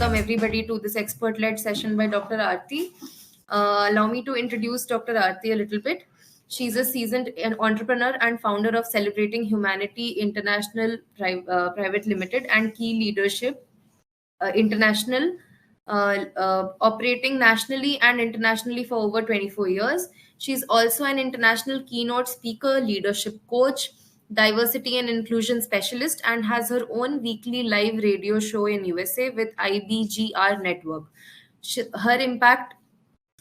welcome everybody to this expert-led session by Dr. Arthie. Allow me to introduce Dr. Arthie a little bit. She's a seasoned entrepreneur and founder of Celebrating Humanity International Private Limited and Key Leadership International, operating nationally and internationally for over 24 years. She's also an international keynote speaker, leadership coach, diversity and inclusion specialist, and has her own weekly live radio show in USA with IBGR Network. Her impact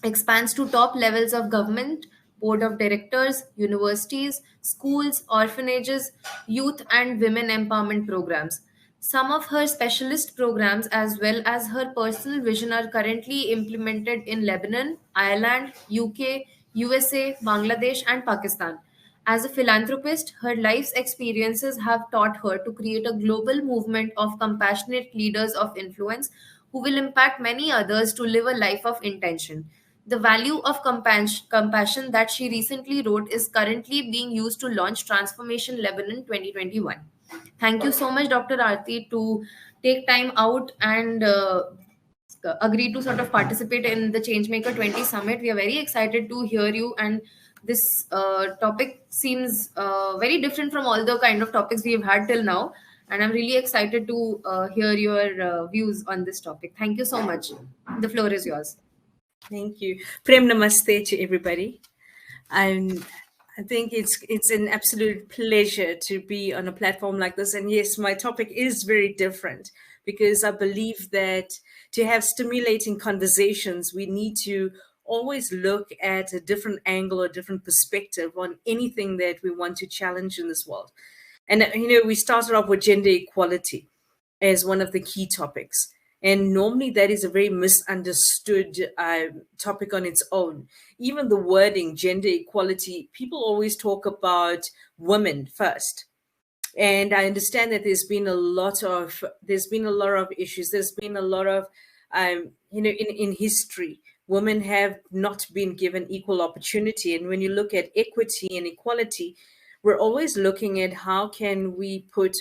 expands to top levels of government, board of directors, universities, schools, orphanages, youth and women empowerment programs. Some of her specialist programs, as well as her personal vision, are currently implemented in Lebanon, Ireland, UK, USA, Bangladesh, and Pakistan. As a philanthropist, her life's experiences have taught her to create a global movement of compassionate leaders of influence who will impact many others to live a life of intention. The value of compassion that she recently wrote is currently being used to launch Transformation Lebanon 2021. Thank you so much, Dr. Arti, to take time out and agree to sort of participate in the Changemaker 20 Summit. We are very excited to hear you, and this topic seems very different from all the kind of topics we've had till now. And I'm really excited to hear your views on this topic. Thank you so much. The floor is yours. Thank you. Prem namaste to everybody. I think it's an absolute pleasure to be on a platform like this. And yes, my topic is very different because I believe that to have stimulating conversations, we need to always look at a different angle or different perspective on anything that we want to challenge in this world. And, we started off with gender equality as one of the key topics. And normally that is a very misunderstood topic on its own. Even the wording, gender equality, people always talk about women first. And I understand that there's been a lot of issues. There's been a lot of, in history, women have not been given equal opportunity. And when you look at equity and equality, we're always looking at how can we put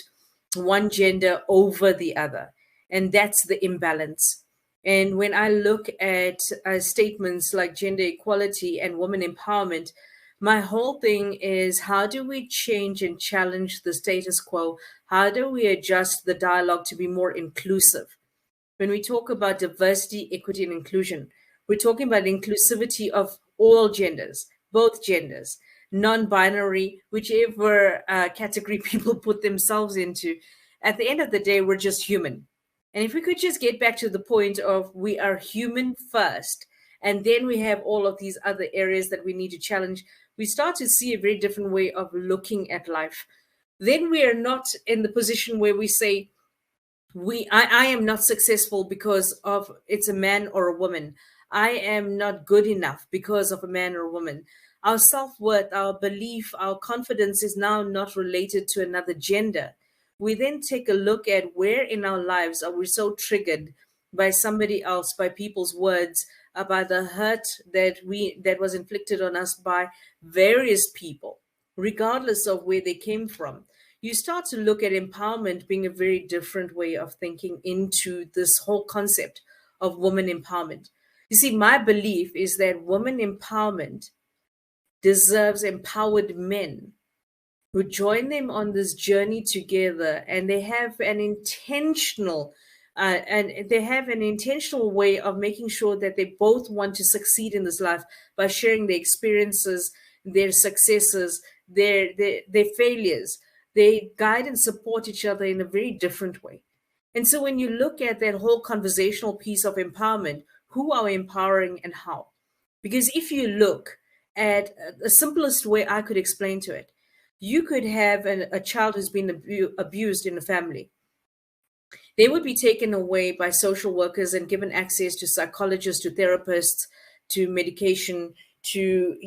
one gender over the other. And that's the imbalance. And when I look at statements like gender equality and women empowerment, my whole thing is how do we change and challenge the status quo? How do we adjust the dialogue to be more inclusive? When we talk about diversity, equity, and inclusion, we're talking about inclusivity of all genders, both genders, non-binary, whichever category people put themselves into. At the end of the day, we're just human. And if we could just get back to the point of we are human first, and then we have all of these other areas that we need to challenge, we start to see a very different way of looking at life. Then we are not in the position where we say, I am not successful because of it's a man or a woman. I am not good enough because of a man or a woman. Our self-worth, our belief, our confidence is now not related to another gender. We then take a look at where in our lives are we so triggered by somebody else, by people's words, by the hurt that was inflicted on us by various people, regardless of where they came from. You start to look at empowerment being a very different way of thinking into this whole concept of women empowerment. You see, my belief is that women empowerment deserves empowered men who join them on this journey together, and they have an intentional way of making sure that they both want to succeed in this life by sharing their experiences, their successes, their failures. They guide and support each other in a very different way. And so when you look at that whole conversational piece of empowerment, who are we empowering and how? Because if you look at the simplest way I could explain to it, you could have a child who's been abused in a family. They would be taken away by social workers and given access to psychologists, to therapists, to medication, to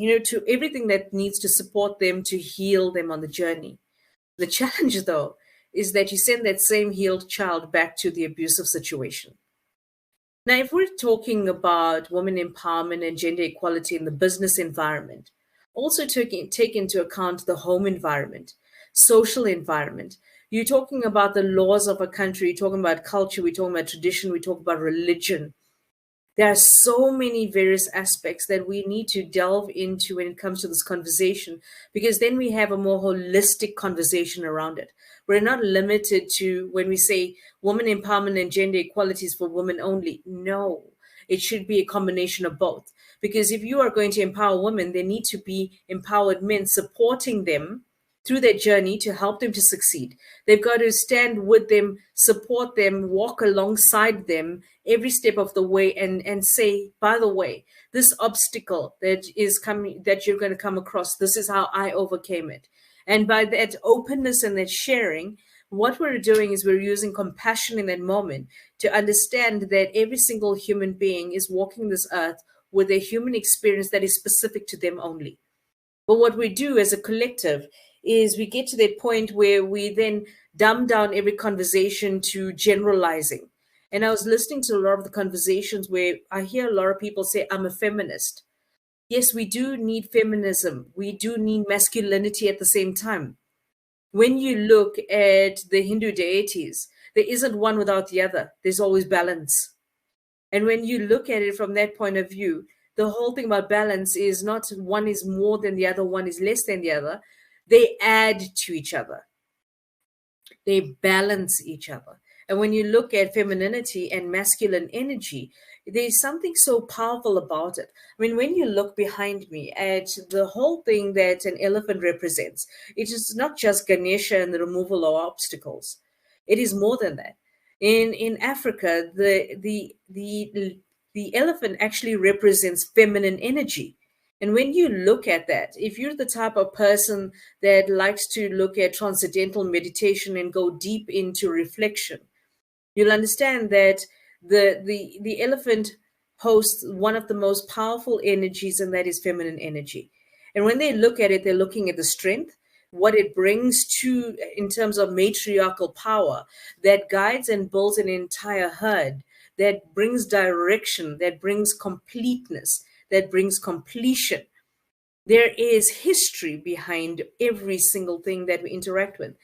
everything that needs to support them to heal them on the journey. The challenge, though, is that you send that same healed child back to the abusive situation. Now, if we're talking about women empowerment and gender equality in the business environment, also take into account the home environment, social environment, You're talking about the laws of a country, you're talking about culture, we're talking about tradition, we talk about religion. There are so many various aspects that we need to delve into when it comes to this conversation, because then we have a more holistic conversation around it. We're not limited to when we say woman empowerment and gender equality is for women only. No, it should be a combination of both. Because if you are going to empower women, there need to be empowered men supporting them through their journey to help them to succeed. They've got to stand with them, support them, walk alongside them every step of the way, and say, by the way, this obstacle that is coming, that you're going to come across, this is how I overcame it. And by that openness and that sharing, what we're doing is we're using compassion in that moment to understand that every single human being is walking this earth with a human experience that is specific to them only. But what we do as a collective is we get to that point where we then dumb down every conversation to generalizing. And I was listening to a lot of the conversations where I hear a lot of people say, I'm a feminist. Yes, we do need feminism. We do need masculinity at the same time. When you look at the Hindu deities, there isn't one without the other. There's always balance. And when you look at it from that point of view, the whole thing about balance is not one is more than the other, one is less than the other. They add to each other, they balance each other. And when you look at femininity and masculine energy, there's something so powerful about it. I mean, when you look behind me at the whole thing that an elephant represents, it is not just Ganesha and the removal of obstacles. It is more than that. In Africa, the elephant actually represents feminine energy. And when you look at that, if you're the type of person that likes to look at transcendental meditation and go deep into reflection, you'll understand that the elephant hosts one of the most powerful energies, and that is feminine energy. And when they look at it, they're looking at the strength, what it brings to in terms of matriarchal power that guides and builds an entire herd, that brings direction, that brings completeness, that brings completion. There is history behind every single thing that we interact with.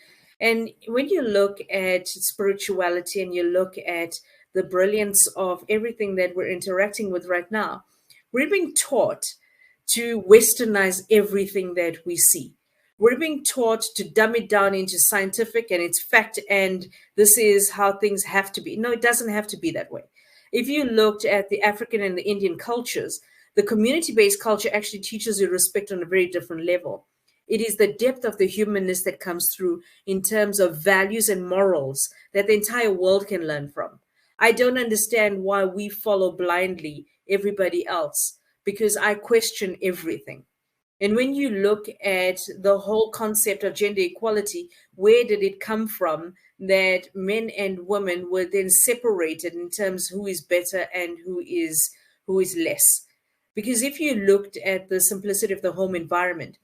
And when you look at spirituality and you look at the brilliance of everything that we're interacting with right now, we're being taught to westernize everything that we see. We're being taught to dumb it down into scientific and it's fact, and this is how things have to be. No, it doesn't have to be that way. If you looked at the African and the Indian cultures, the community-based culture actually teaches you respect on a very different level. It is the depth of the humanness that comes through in terms of values and morals that the entire world can learn from. I don't understand why we follow blindly everybody else, because I question everything. And when you look at the whole concept of gender equality, where did it come from that men and women were then separated in terms of who is better and who is less? Because if you looked at the simplicity of the home environment,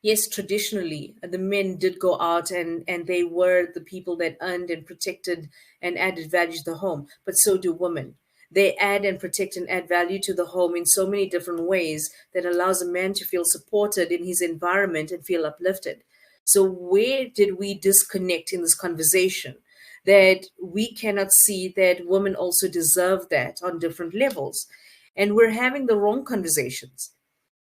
yes, traditionally, the men did go out and they were the people that earned and protected and added value to the home, but so do women. They add and protect and add value to the home in so many different ways that allows a man to feel supported in his environment and feel uplifted. So where did we disconnect in this conversation that we cannot see that women also deserve that on different levels? And we're having the wrong conversations,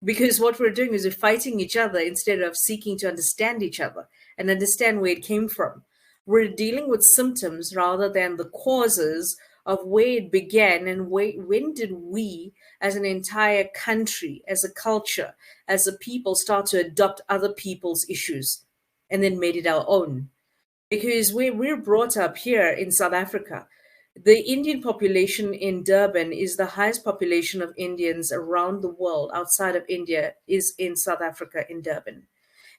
because what we're doing is we're fighting each other instead of seeking to understand each other and understand where it came from. We're dealing with symptoms rather than the causes of where it began and when did we as an entire country, as a culture, as a people start to adopt other people's issues and then made it our own. Because we're brought up here in South Africa. The Indian population in Durban is the highest population of Indians around the world outside of India is in South Africa, in Durban.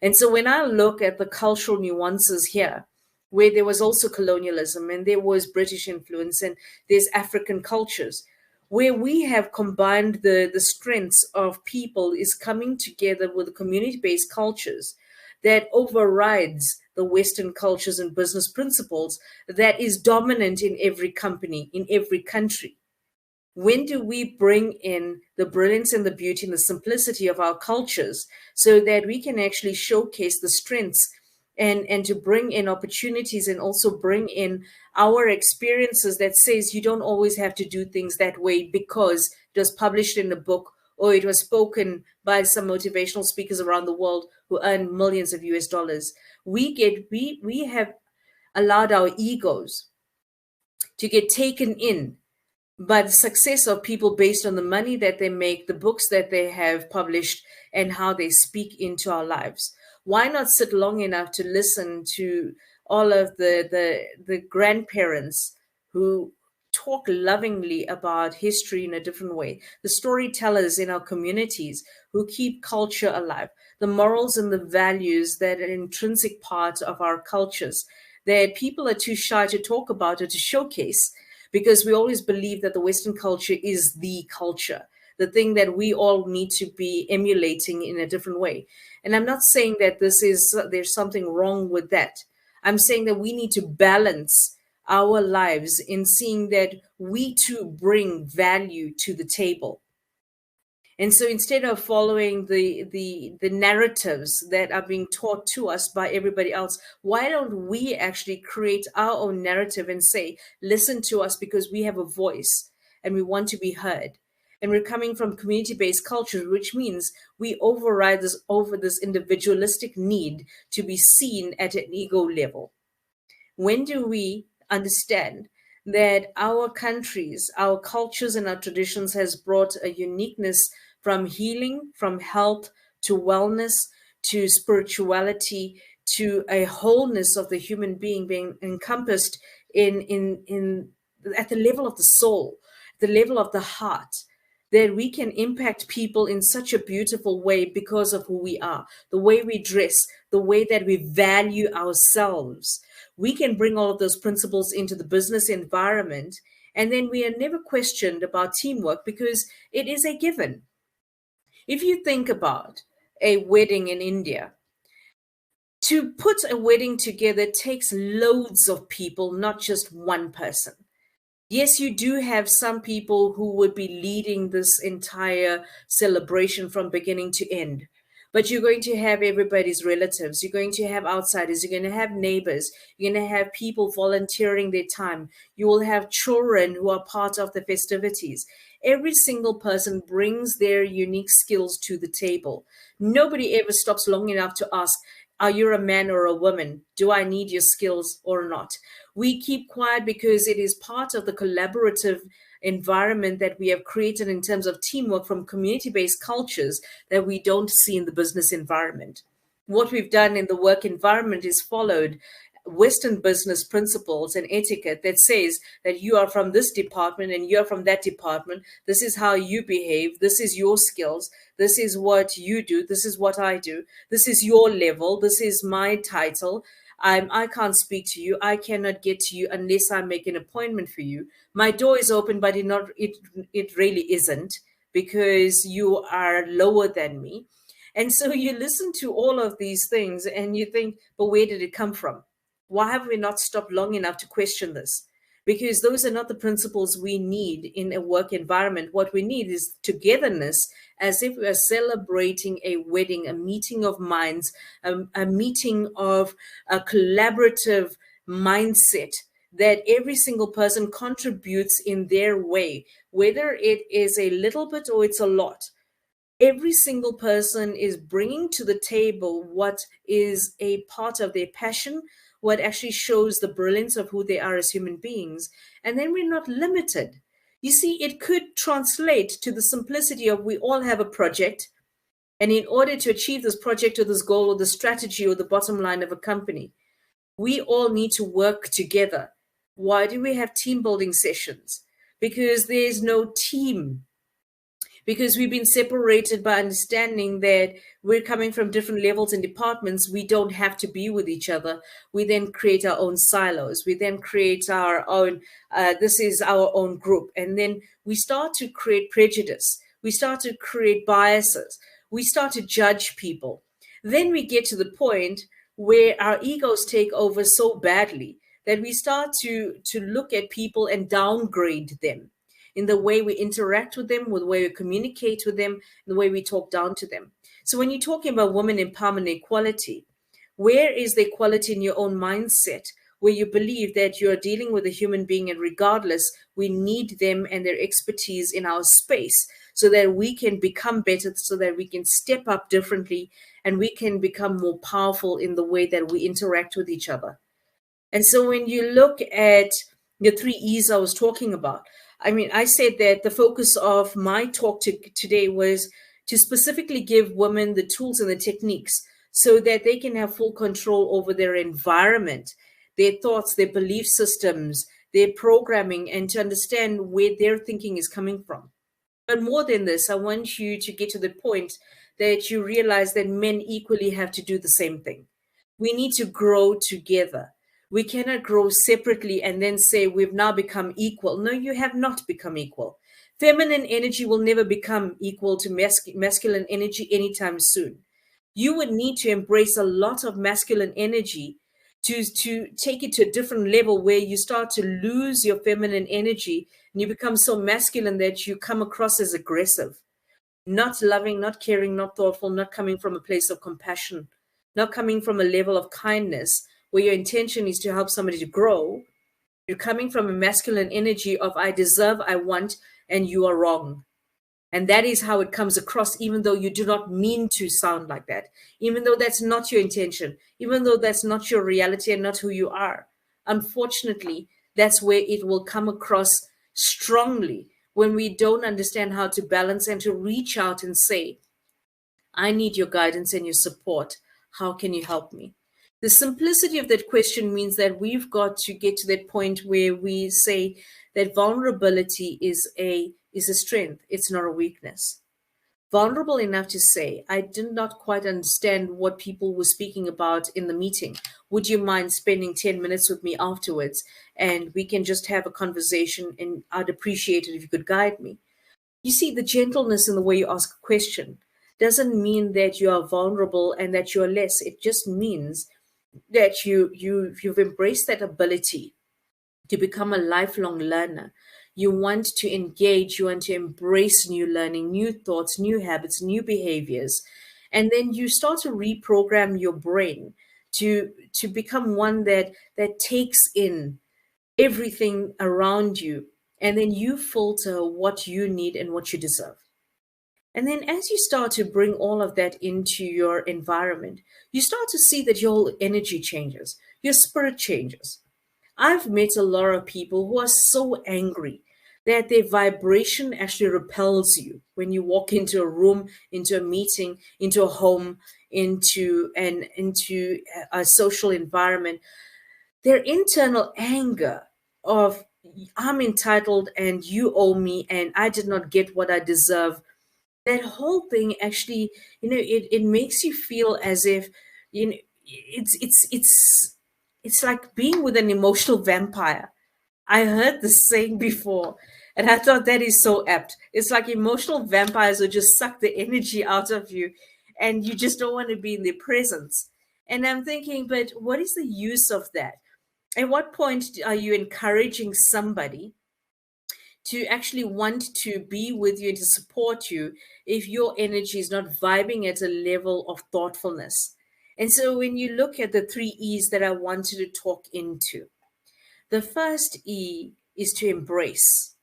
And so when I look at the cultural nuances here, where there was also colonialism and there was British influence and there's African cultures, where we have combined the strengths of people is coming together with community-based cultures that overrides the Western cultures and business principles that is dominant in every company, in every country. When do we bring in the brilliance and the beauty and the simplicity of our cultures so that we can actually showcase the strengths and to bring in opportunities and also bring in our experiences that says you don't always have to do things that way because it was published in a book or it was spoken by some motivational speakers around the world who earn millions of US dollars. We have allowed our egos to get taken in by the success of people based on the money that they make, the books that they have published, and how they speak into our lives. Why not sit long enough to listen to all of the grandparents who talk lovingly about history in a different way, the storytellers in our communities who keep culture alive, the morals and the values that are an intrinsic part of our cultures that people are too shy to talk about or to showcase, because we always believe that the Western culture is the culture, the thing that we all need to be emulating in a different way. And I'm not saying that there's something wrong with that. I'm saying that we need to balance our lives in seeing that we too bring value to the table. And so instead of following the narratives that are being taught to us by everybody else, why don't we actually create our own narrative and say, listen to us because we have a voice and we want to be heard. And we're coming from community-based culture, which means we override this over this individualistic need to be seen at an ego level. When do we understand that our countries, our cultures, and our traditions has brought a uniqueness from healing, from health to wellness to spirituality to a wholeness of the human being encompassed in at the level of the soul, the level of the heart, that we can impact people in such a beautiful way because of who we are, the way we dress, the way that we value ourselves. We can bring all of those principles into the business environment, and then we are never questioned about teamwork because it is a given. If you think about a wedding in India, to put a wedding together takes loads of people, not just one person. Yes, you do have some people who would be leading this entire celebration from beginning to end. But you're going to have everybody's relatives. You're going to have outsiders. You're going to have neighbors. You're going to have people volunteering their time. You will have children who are part of the festivities. Every single person brings their unique skills to the table. Nobody ever stops long enough to ask, are you a man or a woman? Do I need your skills or not? We keep quiet because it is part of the collaborative environment that we have created in terms of teamwork from community-based cultures that we don't see in the business environment. What we've done in the work environment is followed Western business principles and etiquette that says that you are from this department and you're from that department. This is how you behave. This is your skills. This is what you do. This is what I do. This is your level. This is my title. I can't speak to you. I cannot get to you unless I make an appointment for you. My door is open, but it really isn't, because you are lower than me. And so you listen to all of these things and you think, but where did it come from? Why have we not stopped long enough to question this? Because those are not the principles we need in a work environment. What we need is togetherness, as if we are celebrating a wedding, a meeting of minds, a meeting of a collaborative mindset that every single person contributes in their way, whether it is a little bit or it's a lot. Every single person is bringing to the table what is a part of their passion, what actually shows the brilliance of who they are as human beings. And then we're not limited. You see, it could translate to the simplicity of we all have a project. And in order to achieve this project or this goal or the strategy or the bottom line of a company, we all need to work together. Why do we have team building sessions? Because there's no team. Because we've been separated by understanding that we're coming from different levels and departments. We don't have to be with each other. We then create our own silos. We then create our own, this is our own group. And then we start to create prejudice. We start to create biases. We start to judge people. Then we get to the point where our egos take over so badly that we start to look at people and downgrade them in the way we interact with them, with the way we communicate with them, the way we talk down to them. So when you're talking about women empowerment and equality, Where is the equality in your own mindset, where you believe that you're dealing with a human being and regardless, we need them and their expertise in our space so that we can become better, so that we can step up differently and we can become more powerful in the way that we interact with each other. And so when you look at the three E's I was talking about, I mean, I said that the focus of my talk today was to specifically give women the tools and the techniques so that they can have full control over their environment, their thoughts, their belief systems, their programming, and to understand where their thinking is coming from. But more than this, I want you to get to the point that you realize that men equally have to do the same thing. We need to grow together. We cannot grow separately and then say we've now become equal. No, you have not become equal. Feminine energy will never become equal to masculine energy anytime soon. You would need to embrace a lot of masculine energy to take it to a different level where you start to lose your feminine energy and you become so masculine that you come across as aggressive, not loving, not caring, not thoughtful, not coming from a place of compassion, not coming from a level of kindness where your intention is to help somebody to grow. You're coming from a masculine energy of I deserve, I want, and you are wrong. And that is how it comes across, even though you do not mean to sound like that, even though that's not your intention, even though that's not your reality and not who you are. Unfortunately, that's where it will come across strongly when we don't understand how to balance and to reach out and say, I need your guidance and your support. How can you help me? The simplicity of that question means that we've got to get to that point where we say that vulnerability is a strength. It's not a weakness. Vulnerable enough to say, I did not quite understand what people were speaking about in the meeting. Would you mind spending 10 minutes with me afterwards? And we can just have a conversation, and I'd appreciate it if you could guide me. You see, the gentleness in the way you ask a question doesn't mean that you are vulnerable and that you're less. It just means that you've embraced that ability to become a lifelong learner. You want to engage, you want to embrace new learning, new thoughts, new habits, new behaviors. And then you start to reprogram your brain to become one that takes in everything around you. And then you filter what you need and what you deserve. And then as you start to bring all of that into your environment, you start to see that your whole energy changes, your spirit changes. I've met a lot of people who are so angry that their vibration actually repels you when you walk into a room, into a meeting, into a home, into a social environment. Their internal anger of I'm entitled and you owe me and I did not get what I deserve. That whole thing actually, it makes you feel as if, it's like being with an emotional vampire. I heard this saying before, and I thought that is so apt. It's like emotional vampires will just suck the energy out of you, and you just don't want to be in their presence. And I'm thinking, but what is the use of that? At what point are you encouraging somebody to actually want to be with you and to support you if your energy is not vibing at a level of thoughtfulness? And so when you look at the three E's that I wanted to talk into, the first E is to embrace.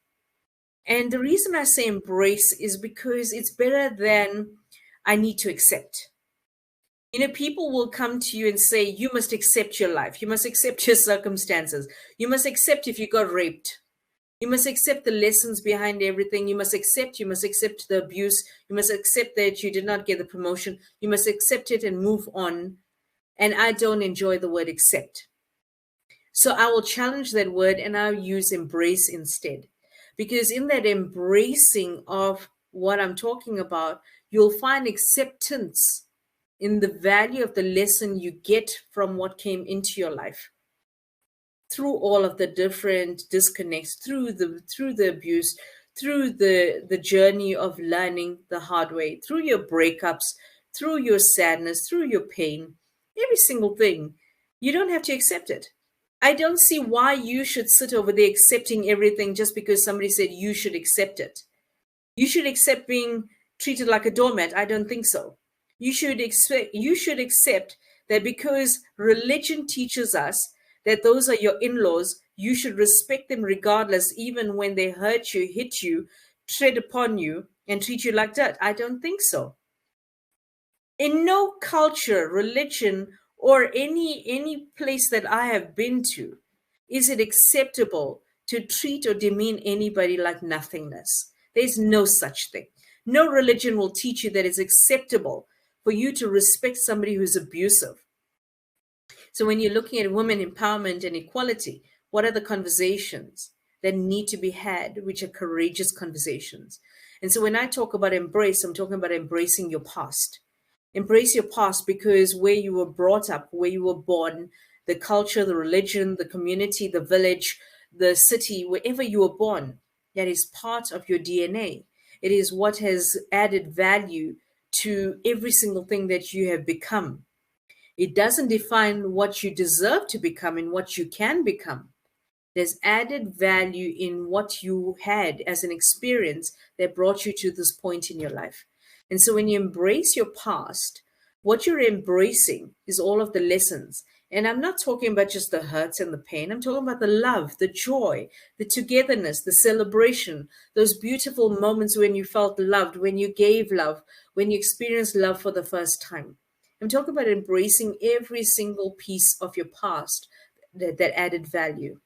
And the reason I say embrace is because it's better than I need to accept. People will come to you and say, you must accept your life. You must accept your circumstances. You must accept if you got raped. You must accept the lessons behind everything. You must accept the abuse. You must accept that you did not get the promotion. You must accept it and move on. And I don't enjoy the word accept. So I will challenge that word and I'll use embrace instead. Because in that embracing of what I'm talking about, you'll find acceptance in the value of the lesson you get from what came into your life. Through all of the different disconnects, through the abuse, through the journey of learning the hard way, through your breakups, through your sadness, through your pain, every single thing, you don't have to accept it. I don't see why you should sit over there accepting everything just because somebody said you should accept it. You should accept being treated like a doormat. I don't think so. You should accept that because religion teaches us that those are your in-laws, you should respect them regardless, even when they hurt you, hit you, tread upon you, and treat you like dirt. I don't think so. In no culture, religion, or any place that I have been to is it acceptable to treat or demean anybody like nothingness. There's no such thing. No religion will teach you that it's acceptable for you to respect somebody who's abusive. So when you're looking at women empowerment and equality, what are the conversations that need to be had, which are courageous conversations? And so when I talk about embrace, I'm talking about embracing your past. Embrace your past, because where you were brought up, where you were born, the culture, the religion, the community, the village, the city, wherever you were born, that is part of your DNA. It is what has added value to every single thing that you have become. It doesn't define what you deserve to become and what you can become. There's added value in what you had as an experience that brought you to this point in your life. And so when you embrace your past, what you're embracing is all of the lessons. And I'm not talking about just the hurts and the pain. I'm talking about the love, the joy, the togetherness, the celebration, those beautiful moments when you felt loved, when you gave love, when you experienced love for the first time. I'm talking about embracing every single piece of your past that added value.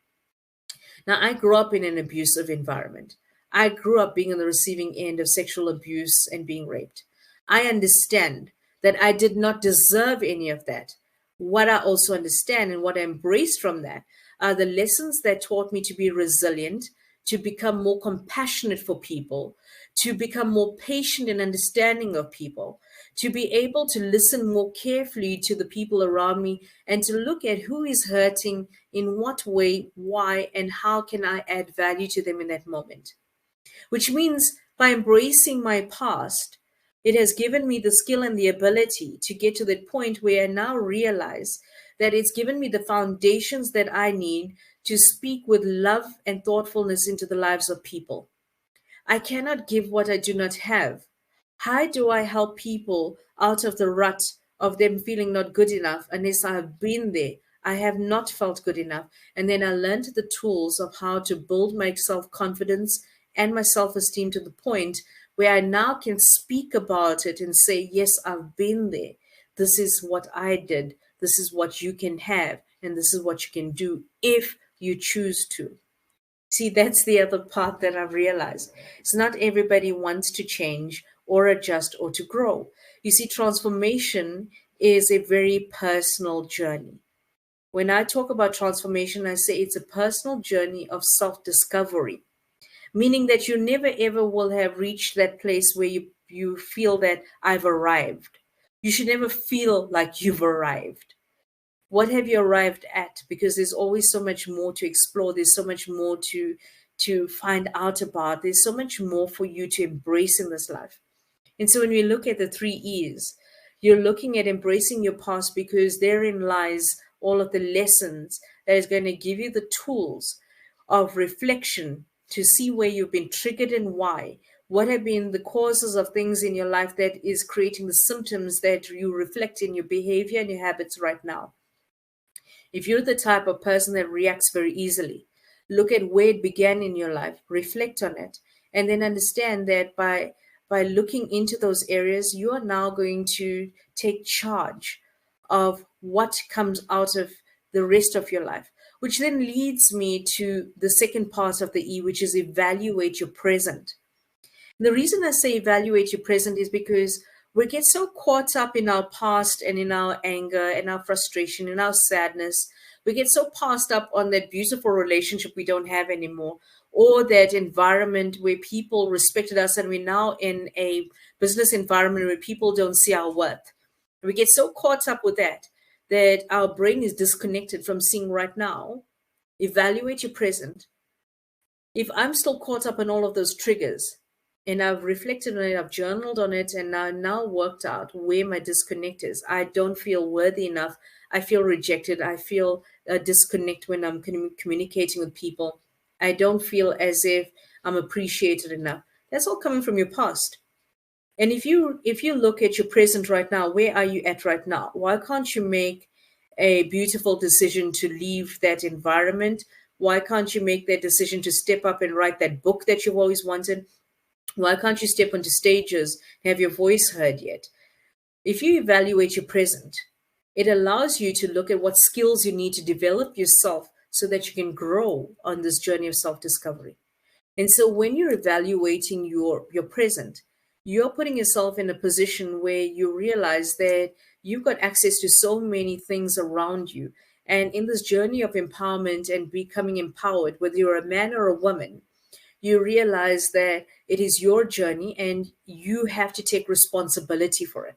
Now, I grew up in an abusive environment. I grew up being on the receiving end of sexual abuse and being raped. I understand that I did not deserve any of that. What I also understand and what I embrace from that are the lessons that taught me to be resilient, to become more compassionate for people, to become more patient and understanding of people, to be able to listen more carefully to the people around me, and to look at who is hurting, in what way, why, and how can I add value to them in that moment. Which means by embracing my past, it has given me the skill and the ability to get to that point where I now realize that it's given me the foundations that I need to speak with love and thoughtfulness into the lives of people. I cannot give what I do not have. How do I help people out of the rut of them feeling not good enough unless I have been there? I have not felt good enough. And then I learned the tools of how to build my self-confidence and my self-esteem to the point where I now can speak about it and say, yes, I've been there. This is what I did. This is what you can have. And this is what you can do if you choose to. See, that's the other part that I've realized. It's not everybody wants to change or adjust or to grow. You see, transformation is a very personal journey. When I talk about transformation, I say it's a personal journey of self-discovery, meaning that you never ever will have reached that place where you feel that I've arrived. You should never feel like you've arrived. What have you arrived at? Because there's always so much more to explore. There's so much more to find out about. There's so much more for you to embrace in this life. And so when we look at the 3 E's, you're looking at embracing your past, because therein lies all of the lessons that is going to give you the tools of reflection to see where you've been triggered and why. What have been the causes of things in your life that is creating the symptoms that you reflect in your behavior and your habits right now? If you're the type of person that reacts very easily, look at where it began in your life, reflect on it, and then understand that by looking into those areas, you are now going to take charge of what comes out of the rest of your life, which then leads me to the second part of the E, which is evaluate your present. The reason I say evaluate your present is because we get so caught up in our past and in our anger and our frustration and our sadness. We get so passed up on that beautiful relationship we don't have anymore, or that environment where people respected us, and we're now in a business environment where people don't see our worth. We get so caught up with that our brain is disconnected from seeing right now. Evaluate your present. If I'm still caught up in all of those triggers, and I've reflected on it, I've journaled on it, and I've now worked out where my disconnect is. I don't feel worthy enough. I feel rejected. I feel a disconnect when I'm communicating with people. I don't feel as if I'm appreciated enough. That's all coming from your past. And if you look at your present right now, where are you at right now? Why can't you make a beautiful decision to leave that environment? Why can't you make that decision to step up and write that book that you've always wanted? Why can't you step onto stages and have your voice heard yet? If you evaluate your present, it allows you to look at what skills you need to develop yourself so that you can grow on this journey of self-discovery. And so when you're evaluating your present, you're putting yourself in a position where you realize that you've got access to so many things around you. And in this journey of empowerment and becoming empowered, whether you're a man or a woman, you realize that it is your journey and you have to take responsibility for it.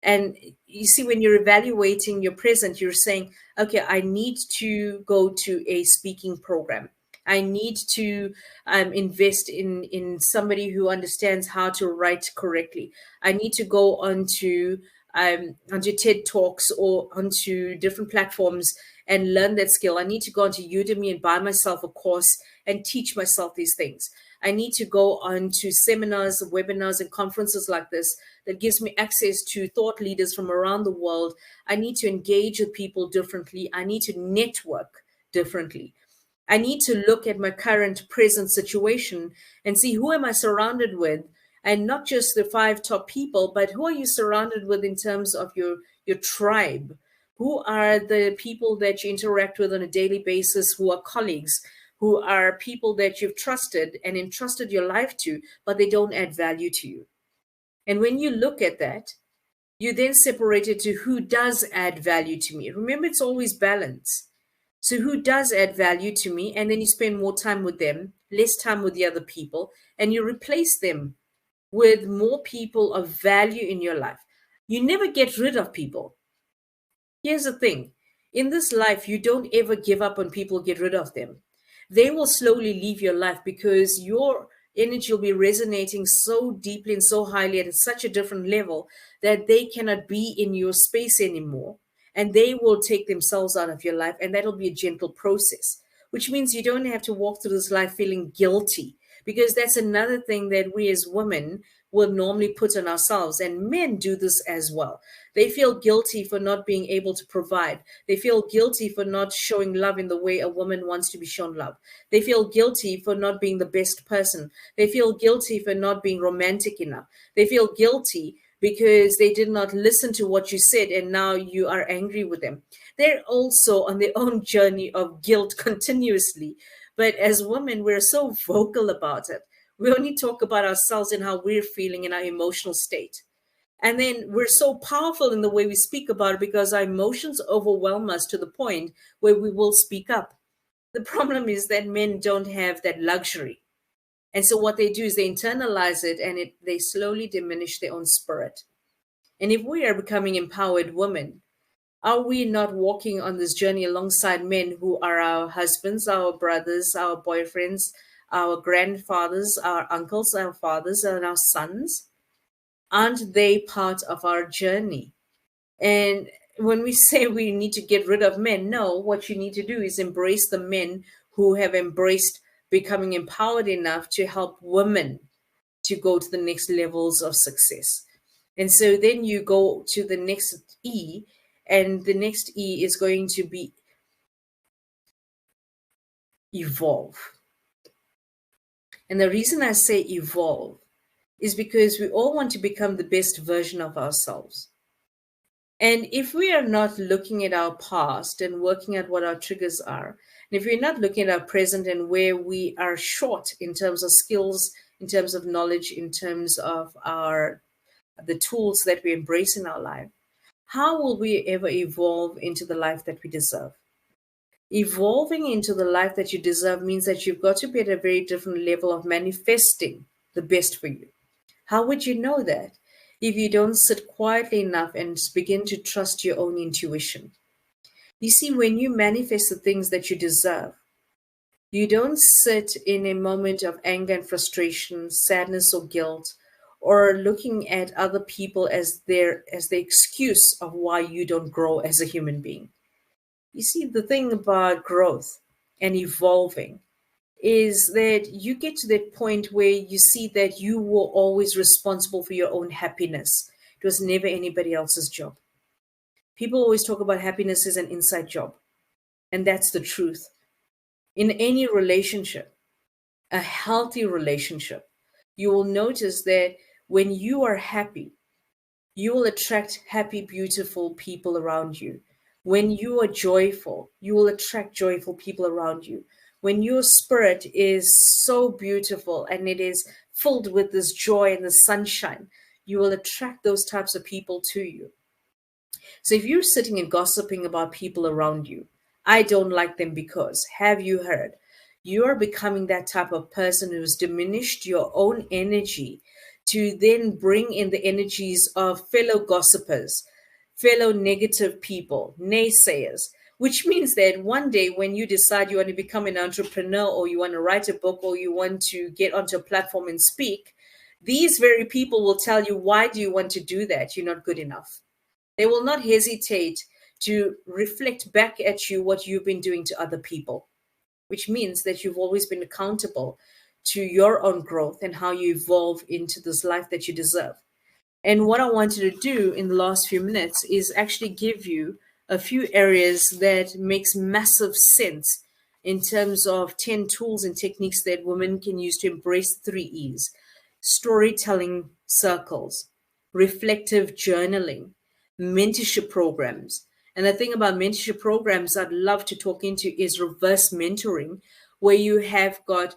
And you see, when you're evaluating your present, you're saying, okay, I need to go to a speaking program. I need to invest in somebody who understands how to write correctly. I need to go onto TED Talks or onto different platforms and learn that skill. I need to go onto Udemy and buy myself a course and teach myself these things. I need to go on to seminars, webinars, and conferences like this that gives me access to thought leaders from around the world. I need to engage with people differently. I need to network differently. I need to look at my current present situation and see, who am I surrounded with, and not just the five top people, but who are you surrounded with in terms of your tribe? Who are the people that you interact with on a daily basis, who are colleagues, who are people that you've trusted and entrusted your life to, but they don't add value to you? And when you look at that, you then separate it to who does add value to me. Remember, it's always balance. So who does add value to me? And then you spend more time with them, less time with the other people, and you replace them with more people of value in your life. You never get rid of people. Here's the thing. In this life, you don't ever give up on people, get rid of them. They will slowly leave your life because your energy will be resonating so deeply and so highly at such a different level that they cannot be in your space anymore. And they will take themselves out of your life. And that'll be a gentle process, which means you don't have to walk through this life feeling guilty, because that's another thing that we as women will normally put on ourselves. And men do this as well. They feel guilty for not being able to provide. They feel guilty for not showing love in the way a woman wants to be shown love. They feel guilty for not being the best person. They feel guilty for not being romantic enough. They feel guilty because they did not listen to what you said and now you are angry with them. They're also on their own journey of guilt continuously. But as women, we're so vocal about it. We only talk about ourselves and how we're feeling in our emotional state. And then we're so powerful in the way we speak about it because our emotions overwhelm us to the point where we will speak up. The problem is that men don't have that luxury. And so what they do is they internalize it and they slowly diminish their own spirit. And if we are becoming empowered women, are we not walking on this journey alongside men who are our husbands, our brothers, our boyfriends, our grandfathers, our uncles, our fathers, and our sons? Aren't they part of our journey? And when we say we need to get rid of men, no, what you need to do is embrace the men who have embraced becoming empowered enough to help women to go to the next levels of success. And so then you go to the next E, and the next E is going to be evolve. And the reason I say evolve is because we all want to become the best version of ourselves. And if we are not looking at our past and working at what our triggers are, and if we're not looking at our present and where we are short in terms of skills, in terms of knowledge, in terms of the tools that we embrace in our life, how will we ever evolve into the life that we deserve? Evolving into the life that you deserve means that you've got to be at a very different level of manifesting the best for you. How would you know that if you don't sit quietly enough and begin to trust your own intuition? You see, when you manifest the things that you deserve, you don't sit in a moment of anger and frustration, sadness or guilt, or looking at other people as the excuse of why you don't grow as a human being. You see, the thing about growth and evolving is that you get to that point where you see that you were always responsible for your own happiness. It was never anybody else's job. People always talk about happiness as an inside job, and that's the truth. In any relationship, a healthy relationship, you will notice that when you are happy, you will attract happy, beautiful people around you. When you are joyful, you will attract joyful people around you. When your spirit is so beautiful and it is filled with this joy and the sunshine, you will attract those types of people to you. So if you're sitting and gossiping about people around you, I don't like them because, have you heard? You are becoming that type of person who's diminished your own energy to then bring in the energies of fellow gossipers, fellow negative people, naysayers, which means that one day when you decide you want to become an entrepreneur or you want to write a book or you want to get onto a platform and speak, these very people will tell you, why do you want to do that? You're not good enough. They will not hesitate to reflect back at you what you've been doing to other people, which means that you've always been accountable to your own growth and how you evolve into this life that you deserve. And what I wanted to do in the last few minutes is actually give you a few areas that makes massive sense in terms of 10 tools and techniques that women can use to embrace 3 E's: storytelling circles, reflective journaling, mentorship programs. And the thing about mentorship programs I'd love to talk into is reverse mentoring, where you have got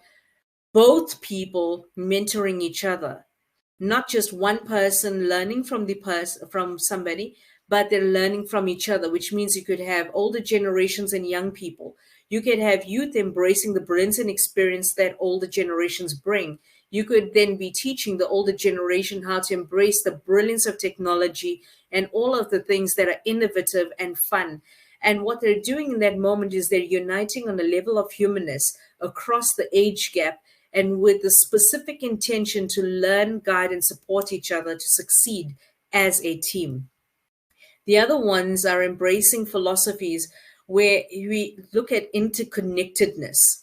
both people mentoring each other, not just one person learning from from somebody, but they're learning from each other, which means you could have older generations and young people. You could have youth embracing the brilliance and experience that older generations bring. You could then be teaching the older generation how to embrace the brilliance of technology and all of the things that are innovative and fun. And what they're doing in that moment is they're uniting on a level of humanness across the age gap and with the specific intention to learn, guide, and support each other to succeed as a team. The other ones are embracing philosophies where we look at interconnectedness.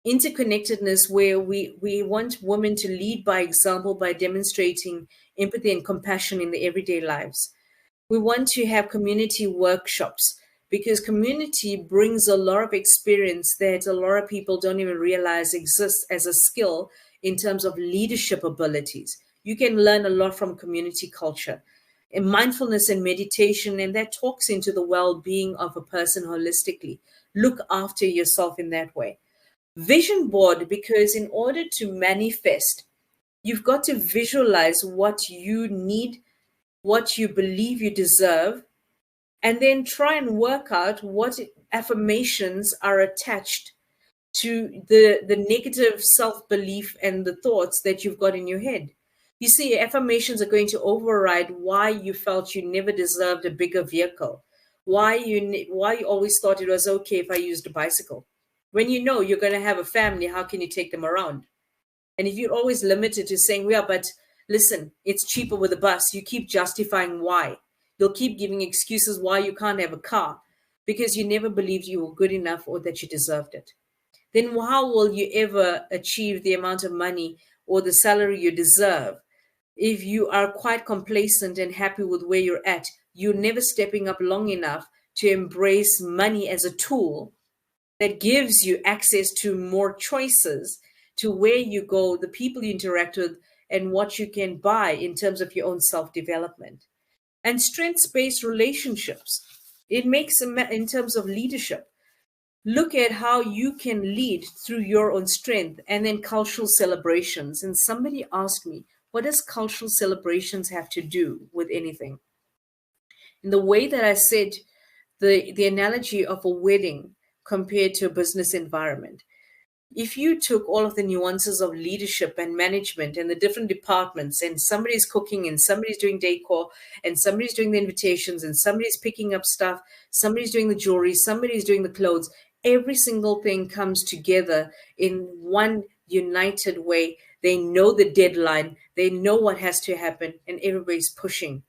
Interconnectedness, where we want women to lead by example by demonstrating empathy and compassion in their everyday lives. We want to have community workshops because community brings a lot of experience that a lot of people don't even realize exists as a skill in terms of leadership abilities. You can learn a lot from community culture and mindfulness and meditation, and that talks into the well-being of a person holistically. Look after yourself in that way. Vision board, because in order to manifest, you've got to visualize what you need, what you believe you deserve, and then try and work out what affirmations are attached to the negative self-belief and the thoughts that you've got in your head. You see, affirmations are going to override why you felt you never deserved a bigger vehicle, why you always thought it was okay if I used a bicycle. When you know you're going to have a family, how can you take them around? And if you're always limited to saying, yeah, but listen, it's cheaper with a bus, you keep justifying why. You'll keep giving excuses why you can't have a car because you never believed you were good enough or that you deserved it. Then how will you ever achieve the amount of money or the salary you deserve if you are quite complacent and happy with where you're at? You're never stepping up long enough to embrace money as a tool that gives you access to more choices, to where you go, the people you interact with, and what you can buy in terms of your own self-development. And strengths-based relationships. It makes in terms of leadership. Look at how you can lead through your own strength, and then cultural celebrations. And somebody asked me, what does cultural celebrations have to do with anything? In the way that I said, the analogy of a wedding compared to a business environment. If you took all of the nuances of leadership and management and the different departments, and somebody's cooking and somebody's doing decor and somebody's doing the invitations and somebody's picking up stuff, somebody's doing the jewelry, somebody's doing the clothes, every single thing comes together in one united way. They know the deadline, they know what has to happen, and everybody's pushing.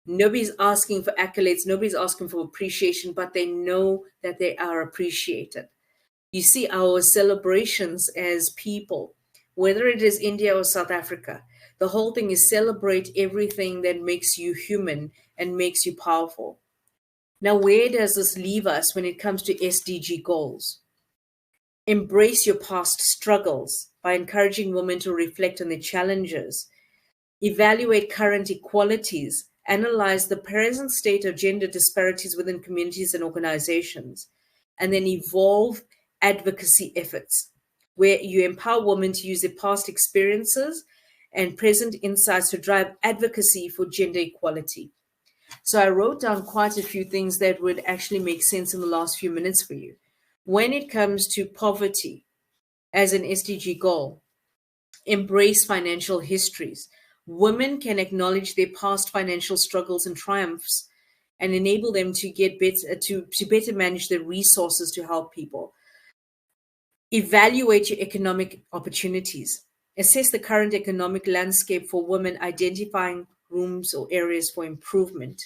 Nobody's asking for accolades, nobody's asking for appreciation, but they know that they are appreciated. You see our celebrations as people, whether it is India or South Africa, the whole thing is celebrate everything that makes you human and makes you powerful. Now, where does this leave us when it comes to SDG goals? Embrace your past struggles by encouraging women to reflect on their challenges, evaluate current equalities, analyze the present state of gender disparities within communities and organizations, and then evolve advocacy efforts where you empower women to use their past experiences and present insights to drive advocacy for gender equality. So I wrote down quite a few things that would actually make sense in the last few minutes for you. When it comes to poverty as an SDG goal, embrace financial histories. Women can acknowledge their past financial struggles and triumphs and enable them to get better to better manage their resources to help people. Evaluate your economic opportunities. Assess the current economic landscape for women, identifying rooms or areas for improvement.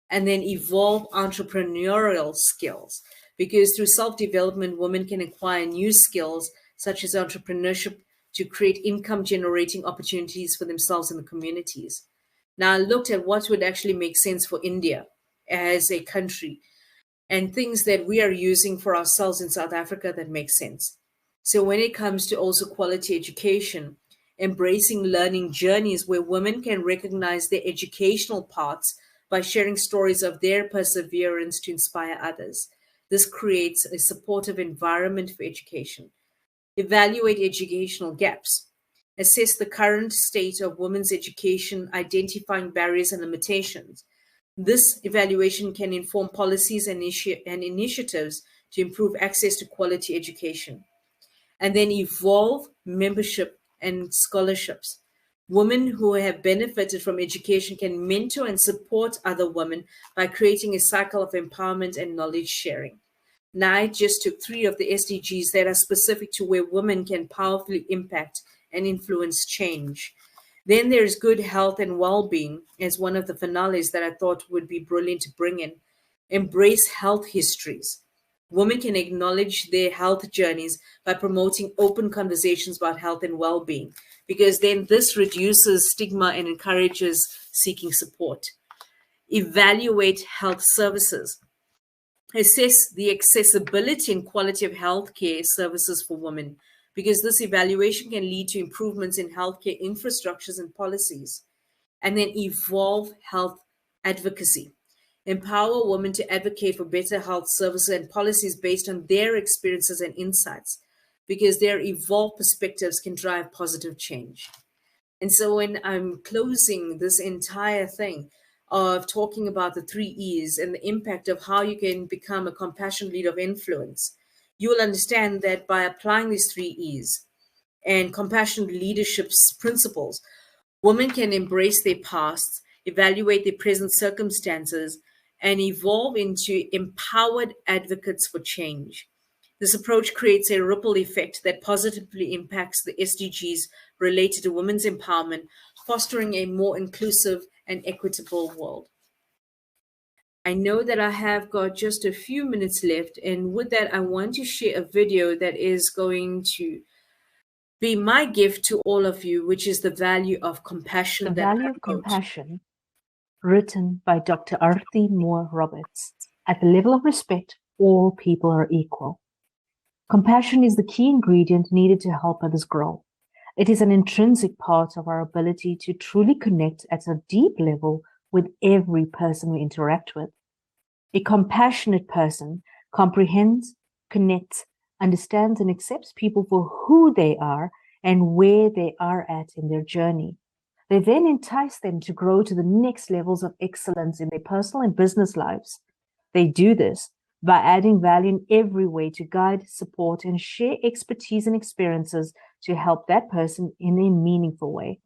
And then evolve entrepreneurial skills, because through self-development, women can acquire new skills such as entrepreneurship to create income generating opportunities for themselves and the communities. Now, I looked at what would actually make sense for India as a country and things that we are using for ourselves in South Africa that make sense. So when it comes to also quality education, embracing learning journeys where women can recognize their educational paths by sharing stories of their perseverance to inspire others. This creates a supportive environment for education. Evaluate educational gaps. Assess the current state of women's education, identifying barriers and limitations. This evaluation can inform policies and initiatives to improve access to quality education. And then evolve membership and scholarships. Women who have benefited from education can mentor and support other women by creating a cycle of empowerment and knowledge sharing. Now, I just took 3 of the SDGs that are specific to where women can powerfully impact and influence change. Then there's good health and well-being as one of the finales that I thought would be brilliant to bring in. Embrace health histories. Women can acknowledge their health journeys by promoting open conversations about health and well-being, because then this reduces stigma and encourages seeking support. Evaluate health services. Assess the accessibility and quality of healthcare services for women, because this evaluation can lead to improvements in healthcare infrastructures and policies. And then evolve health advocacy. Empower women to advocate for better health services and policies based on their experiences and insights, because their evolved perspectives can drive positive change. And so when I'm closing this entire thing of talking about the 3 E's and the impact of how you can become a compassionate leader of influence, you will understand that by applying these 3 E's and compassionate leadership's principles, women can embrace their pasts, evaluate their present circumstances, and evolve into empowered advocates for change. This approach creates a ripple effect that positively impacts the SDGs related to women's empowerment, fostering a more inclusive and equitable world. I know that I have got just a few minutes left, and with that, I want to share a video that is going to be my gift to all of you, which is the value of compassion. The that Value I of wrote. Compassion, written by Dr. Arthie Roberts. At the level of respect, all people are equal. Compassion is the key ingredient needed to help others grow. It is an intrinsic part of our ability to truly connect at a deep level with every person we interact with. A compassionate person comprehends, connects, understands, and accepts people for who they are and where they are at in their journey. They then entice them to grow to the next levels of excellence in their personal and business lives. They do this by adding value in every way to guide, support, and share expertise and experiences to help that person in a meaningful way.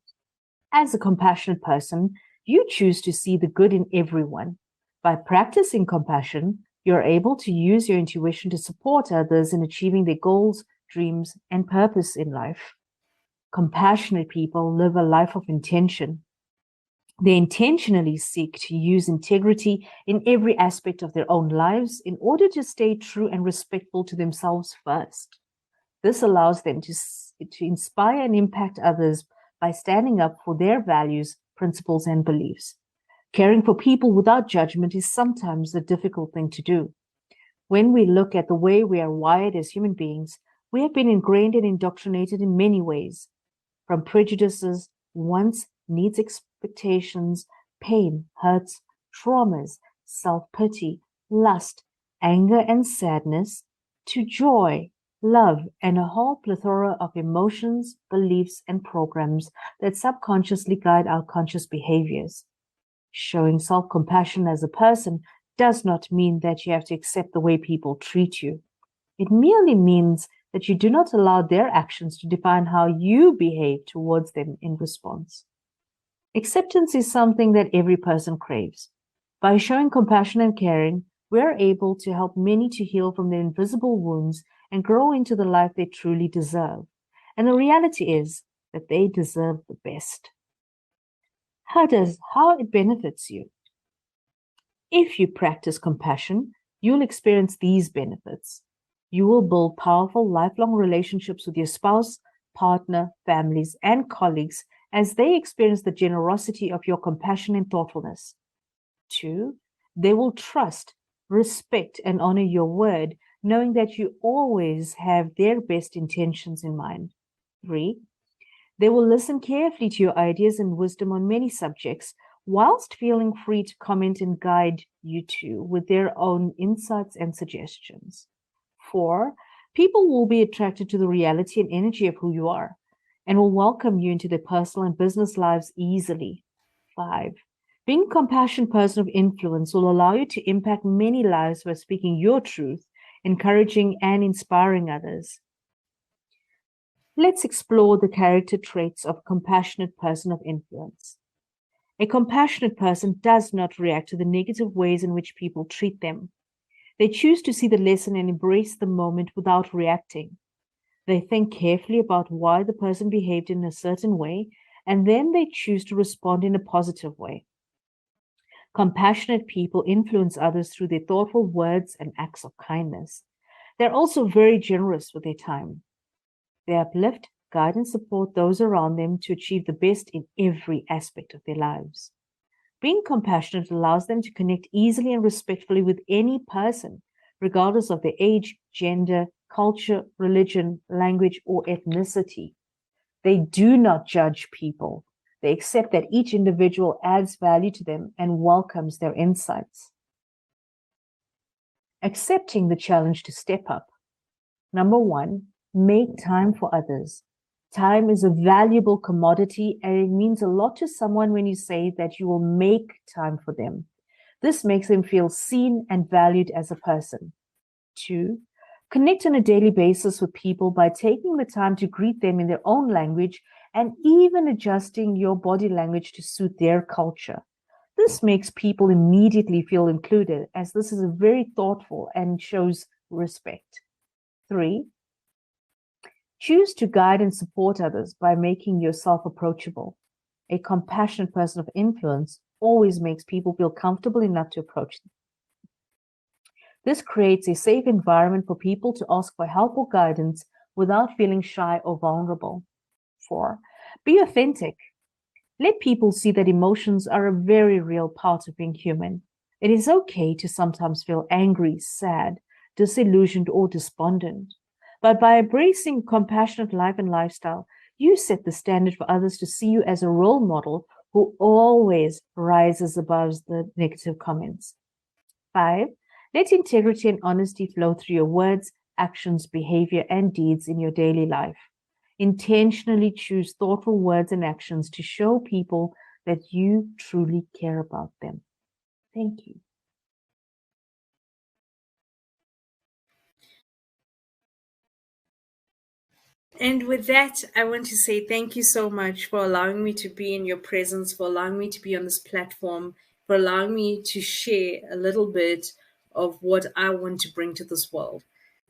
As a compassionate person, you choose to see the good in everyone. By practicing compassion, you're able to use your intuition to support others in achieving their goals, dreams, and purpose in life. Compassionate people live a life of intention. They intentionally seek to use integrity in every aspect of their own lives in order to stay true and respectful to themselves first. This allows them to inspire and impact others by standing up for their values, principles, and beliefs. Caring for people without judgment is sometimes a difficult thing to do. When we look at the way we are wired as human beings, we have been ingrained and indoctrinated in many ways, from prejudices, wants, needs, expectations, pain, hurts, traumas, self-pity, lust, anger, and sadness, to joy, love, and a whole plethora of emotions, beliefs, and programs that subconsciously guide our conscious behaviors. Showing self-compassion as a person does not mean that you have to accept the way people treat you. It merely means that you do not allow their actions to define how you behave towards them in response. Acceptance is something that every person craves. By showing compassion and caring, we are able to help many to heal from their invisible wounds and grow into the life they truly deserve. And the reality is that they deserve the best. How it benefits you? If you practice compassion, you'll experience these benefits. You will build powerful, lifelong relationships with your spouse, partner, families, and colleagues as they experience the generosity of your compassion and thoughtfulness. 2, they will trust, respect, and honor your word, knowing that you always have their best intentions in mind. 3, they will listen carefully to your ideas and wisdom on many subjects, whilst feeling free to comment and guide you too with their own insights and suggestions. 4, people will be attracted to the reality and energy of who you are and will welcome you into their personal and business lives easily. 5, being a compassionate person of influence will allow you to impact many lives by speaking your truth, encouraging and inspiring others. Let's explore the character traits of a compassionate person of influence. A compassionate person does not react to the negative ways in which people treat them. They choose to see the lesson and embrace the moment without reacting. They think carefully about why the person behaved in a certain way, and then they choose to respond in a positive way. Compassionate people influence others through their thoughtful words and acts of kindness. They're also very generous with their time. They uplift, guide, and support those around them to achieve the best in every aspect of their lives. Being compassionate allows them to connect easily and respectfully with any person, regardless of their age, gender, culture, religion, language, or ethnicity. They do not judge people. They accept that each individual adds value to them and welcomes their insights. Accepting the challenge to step up. Number 1, make time for others. Time is a valuable commodity, and it means a lot to someone when you say that you will make time for them. This makes them feel seen and valued as a person. 2, connect on a daily basis with people by taking the time to greet them in their own language and even adjusting your body language to suit their culture. This makes people immediately feel included, as this is very thoughtful and shows respect. 3, choose to guide and support others by making yourself approachable. A compassionate person of influence always makes people feel comfortable enough to approach them. This creates a safe environment for people to ask for help or guidance without feeling shy or vulnerable. 4, be authentic. Let people see that emotions are a very real part of being human. It is okay to sometimes feel angry, sad, disillusioned, or despondent. But by embracing compassionate life and lifestyle, you set the standard for others to see you as a role model who always rises above the negative comments. 5, let integrity and honesty flow through your words, actions, behavior, and deeds in your daily life. Intentionally choose thoughtful words and actions to show people that you truly care about them. Thank you. And with that, I want to say thank you so much for allowing me to be in your presence, for allowing me to be on this platform, for allowing me to share a little bit of what I want to bring to this world.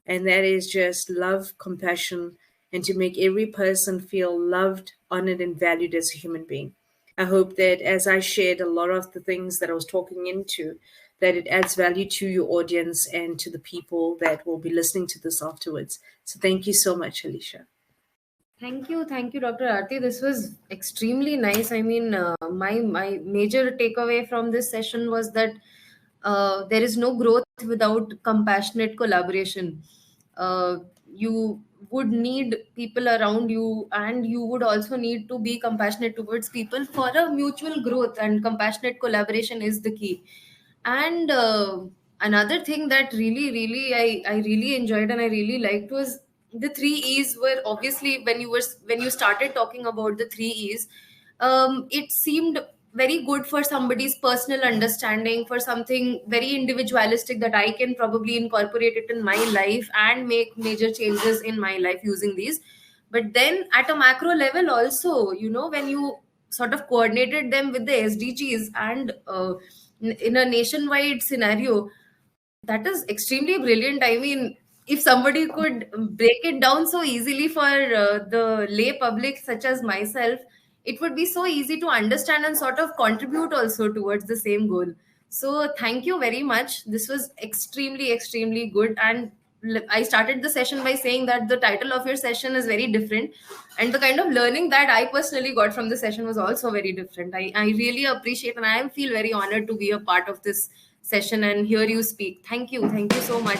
And that is just love, compassion, and to make every person feel loved, honored, and valued as a human being. I hope that as I shared a lot of the things that I was talking into, that it adds value to your audience and to the people that will be listening to this afterwards. So thank you so much, Alicia. Thank you, Dr. Arti. This was extremely nice. I mean, my major takeaway from this session was that there is no growth without compassionate collaboration. You would need people around you, and you would also need to be compassionate towards people for a mutual growth. And compassionate collaboration is the key. And another thing that I really enjoyed and I really liked was the three E's were obviously when you started talking about the three E's, it seemed very good for somebody's personal understanding, for something very individualistic that I can probably incorporate it in my life and make major changes in my life using these. But then at a macro level also, you know, when you sort of coordinated them with the SDGs and in a nationwide scenario, that is extremely brilliant. I mean, if somebody could break it down so easily for the lay public, such as myself, it would be so easy to understand and sort of contribute also towards the same goal. So, thank you very much. This was extremely good. And I started the session by saying that the title of your session is very different. And the kind of learning that I personally got from the session was also very different. I really appreciate and I feel very honored to be a part of this session and hear you speak. Thank you. Thank you so much.